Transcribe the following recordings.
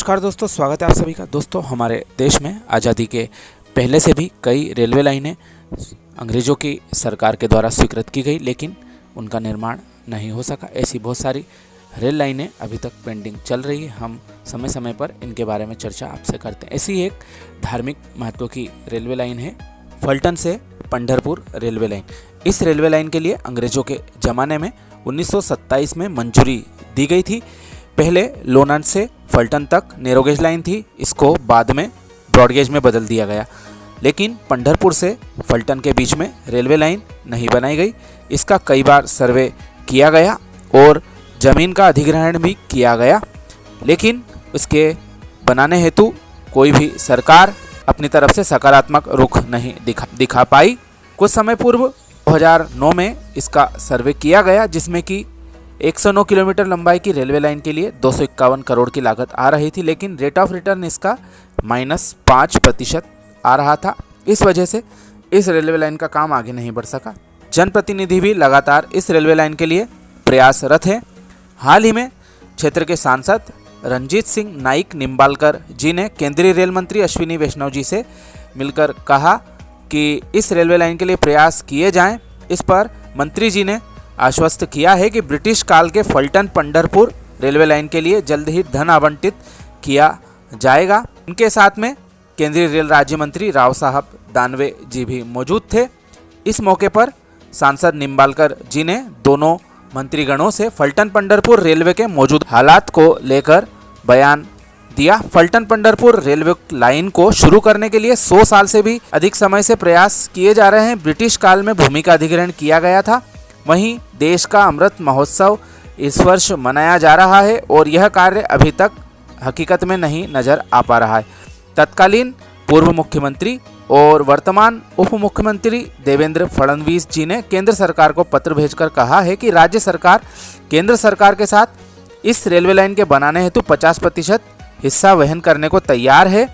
नमस्कार दोस्तों, स्वागत है आप सभी का। दोस्तों, हमारे देश में आज़ादी के पहले से भी कई रेलवे लाइनें अंग्रेज़ों की सरकार के द्वारा स्वीकृत की गई, लेकिन उनका निर्माण नहीं हो सका। ऐसी बहुत सारी रेल लाइनें अभी तक पेंडिंग चल रही है। हम समय समय पर इनके बारे में चर्चा आपसे करते हैं। ऐसी एक धार्मिक महत्व की रेलवे लाइन है फलटन से पंढरपुर रेलवे लाइन। इस रेलवे लाइन के लिए अंग्रेज़ों के ज़माने में 1927 में मंजूरी दी गई थी। पहले लोनांड से फलटन तक नैरोगेज लाइन थी, इसको बाद में ब्रॉडगेज में बदल दिया गया। लेकिन पंढरपुर से फलटन के बीच में रेलवे लाइन नहीं बनाई गई। इसका कई बार सर्वे किया गया और ज़मीन का अधिग्रहण भी किया गया, लेकिन इसके बनाने हेतु कोई भी सरकार अपनी तरफ से सकारात्मक रुख नहीं दिखा पाई। कुछ समय पूर्व 2009 में इसका सर्वे किया गया, जिसमें कि 109 किलोमीटर लंबाई की रेलवे लाइन के लिए 251 करोड़ की लागत आ रही थी, लेकिन रेट ऑफ रिटर्न इसका -5% आ रहा था। इस वजह से इस रेलवे लाइन का काम आगे नहीं बढ़ सका। जनप्रतिनिधि भी लगातार इस रेलवे लाइन के लिए प्रयासरत हैं। हाल ही में क्षेत्र के सांसद रंजीत सिंह नाइक निम्बालकर जी ने केंद्रीय रेल मंत्री अश्विनी वैष्णव जी से मिलकर कहा कि इस रेलवे लाइन के लिए प्रयास किए जाएं। इस पर मंत्री जी ने आश्वस्त किया है कि ब्रिटिश काल के फलटन पंढरपुर रेलवे लाइन के लिए जल्द ही धन आवंटित किया जाएगा। उनके साथ में केंद्रीय रेल राज्य मंत्री राव साहब दानवे जी भी मौजूद थे। इस मौके पर सांसद निम्बालकर जी ने दोनों मंत्रीगणों से फलटन पंढरपुर रेलवे के मौजूद हालात को लेकर बयान दिया। फलटन पंढरपुर रेलवे लाइन को शुरू करने के लिए 100 साल से भी अधिक समय से प्रयास किए जा रहे हैं। ब्रिटिश काल में भूमि का अधिग्रहण किया गया था। वहीं देश का अमृत महोत्सव इस वर्ष मनाया जा रहा है और यह कार्य अभी तक हकीकत में नहीं नजर आ पा रहा है। तत्कालीन पूर्व मुख्यमंत्री और वर्तमान उप मुख्यमंत्री देवेंद्र फडणवीस जी ने केंद्र सरकार को पत्र भेजकर कहा है कि राज्य सरकार केंद्र सरकार के साथ इस रेलवे लाइन के बनाने हेतु 50% हिस्सा वहन करने को तैयार है,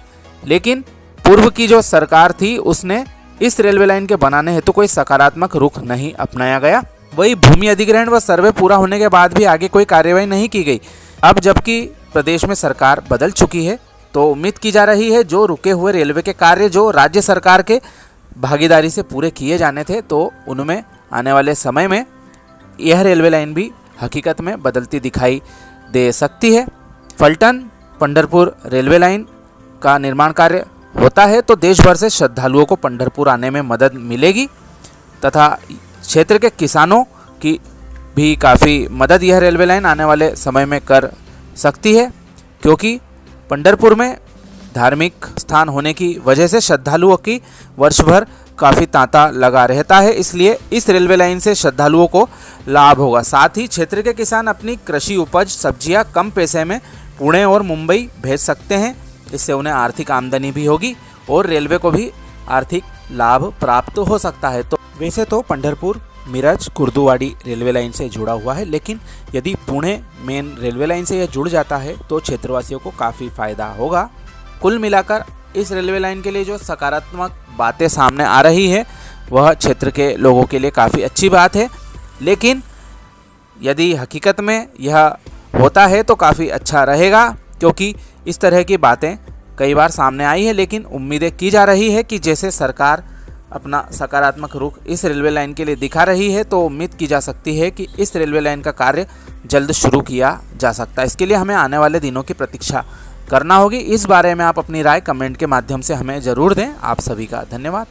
लेकिन पूर्व की जो सरकार थी उसने इस रेलवे लाइन के बनाने हेतु कोई सकारात्मक रुख नहीं अपनाया गया। वही भूमि अधिग्रहण व सर्वे पूरा होने के बाद भी आगे कोई कार्यवाही नहीं की गई। अब जबकि प्रदेश में सरकार बदल चुकी है, तो उम्मीद की जा रही है जो रुके हुए रेलवे के कार्य जो राज्य सरकार के भागीदारी से पूरे किए जाने थे, तो उनमें आने वाले समय में यह रेलवे लाइन भी हकीकत में बदलती दिखाई दे सकती है। फलटन पंढरपुर रेलवे लाइन का निर्माण कार्य होता है तो देश भर से श्रद्धालुओं को पंढरपुर आने में मदद मिलेगी तथा क्षेत्र के किसानों की भी काफ़ी मदद यह रेलवे लाइन आने वाले समय में कर सकती है, क्योंकि पंढरपुर में धार्मिक स्थान होने की वजह से श्रद्धालुओं की वर्ष भर काफ़ी तांता लगा रहता है। इसलिए इस रेलवे लाइन से श्रद्धालुओं को लाभ होगा। साथ ही क्षेत्र के किसान अपनी कृषि उपज सब्जियां कम पैसे में पुणे और मुंबई भेज सकते हैं। इससे उन्हें आर्थिक आमदनी भी होगी और रेलवे को भी आर्थिक लाभ प्राप्त हो सकता है। तो वैसे तो पंढरपुर मिरज कुर्दुवाड़ी रेलवे लाइन से जुड़ा हुआ है, लेकिन यदि पुणे मेन रेलवे लाइन से यह जुड़ जाता है तो क्षेत्रवासियों को काफ़ी फ़ायदा होगा। कुल मिलाकर इस रेलवे लाइन के लिए जो सकारात्मक बातें सामने आ रही है वह क्षेत्र के लोगों के लिए काफ़ी अच्छी बात है, लेकिन यदि हकीकत में यह होता है तो काफ़ी अच्छा रहेगा, क्योंकि इस तरह की बातें कई बार सामने आई है। लेकिन उम्मीदें की जा रही है कि जैसे सरकार अपना सकारात्मक रुख इस रेलवे लाइन के लिए दिखा रही है, तो उम्मीद की जा सकती है कि इस रेलवे लाइन का कार्य जल्द शुरू किया जा सकता है। इसके लिए हमें आने वाले दिनों की प्रतीक्षा करना होगी। इस बारे में आप अपनी राय कमेंट के माध्यम से हमें ज़रूर दें। आप सभी का धन्यवाद।